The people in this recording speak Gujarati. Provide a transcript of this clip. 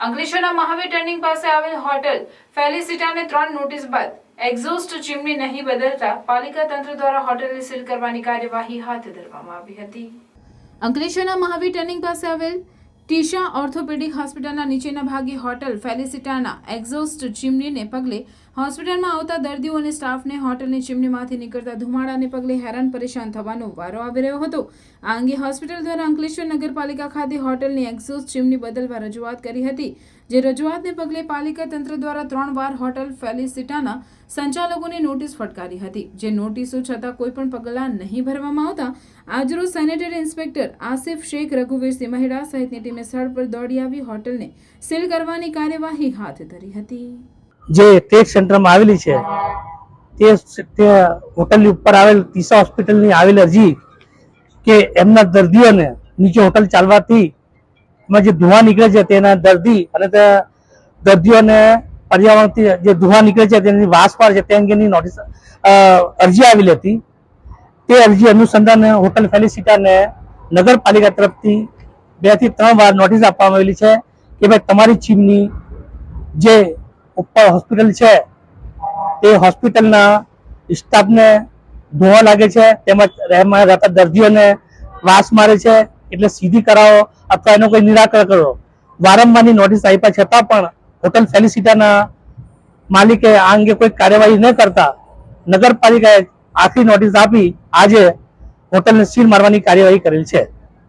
અંકલેશ્વરના મહાવીર ટર્નિંગ પાસે આવેલ હોટેલ ફેલિસિટાને 3 નોટિસ બાદ એક્ઝોસ્ટ ચીમની નહીં બદલતા પાલિકા તંત્ર દ્વારા હોટેલને સીલ કરવાની કાર્યવાહી હાથ ધરવામાં આવી હતી। અંકલેશ્વરના મહાવીર ટર્નિંગ પાસે આવેલ ટીશા ઓર્થોપેડિક હોસ્પિટલના નીચેના ભાગે હોટેલ ફેલિસિટાના એક્ઝોસ્ટ ચીમનીને પગલે હોસ્પિટલમાં આવતા દર્દીઓ અને સ્ટાફને હોટેલની ચીમનીમાંથી નીકળતા ધુમાડાને પગલે હેરાન પરેશાન થવાનો વારો આવી રહ્યો હતો। આ અંગે હોસ્પિટલ દ્વારા અંકલેશ્વર નગરપાલિકા ખાતે હોટેલની એક્ઝોસ્ટ ચીમની બદલવા રજૂઆત કરી હતી, જે રજૂઆતને પગલે પાલિકા તંત્ર દ્વારા 3 વાર હોટેલ ફેલિસિટાના સંચાલકોને નોટિસ ફટકારી હતી, જે નોટિસો છતાં કોઈ પણ પગલાં નહીં ભરવામાં આવતા આજરોજ સેનેટરી ઇન્સ્પેક્ટર આસિફ શેખ, રઘુવીરસિંહ મહેડા સહિતની ટીમે સ્થળ પર દોડી આવી હોટેલને સીલ કરવાની કાર્યવાહી હાથ ધરી હતી। જે ટ્રેડ સેન્ટરમાં આવેલી છે તે હોટલની ઉપર આવેલ તીસા હોસ્પિટલની આવેલ અરજી કે એમના દર્દીઓને નીચે હોટલ ચાલવાથી એમાં જે ધુઆ નીકળે છે તેના દર્દી અને દર્દીઓને પર્યાવરણથી જે ધુઆ નીકળે છે તેની વાસ પાડે છે તે અંગેની નોટિસ અરજી આવેલી હતી। તે અરજી અનુસંધાને હોટલ ફેલિસિટાને નગરપાલિકા તરફથી 2 થી 3 વાર નોટિસ આપવામાં આવેલી છે કે ભાઈ તમારી ચીમની જે ઉપર હોસ્પિટલ છે તે હોસ્પિટલના સ્ટાફને ધુઆ લાગે છે તેમજ એમાં રહેતા દર્દીઓને વાસ મારે છે, એટલે સીધી કરાવો અથવા એનો કોઈ નિરાકરણ કરો। વારંવારની નોટિસ આપ્યા છતાં પણ હોટલ ફેલિસિટાના માલિકે આ અંગે કોઈ કાર્યવાહી ન કરતા નગરપાલિકાએ આખરી નોટિસ આપી આજે હોટલને સીલ મારવાની કાર્યવાહી કરેલ છે।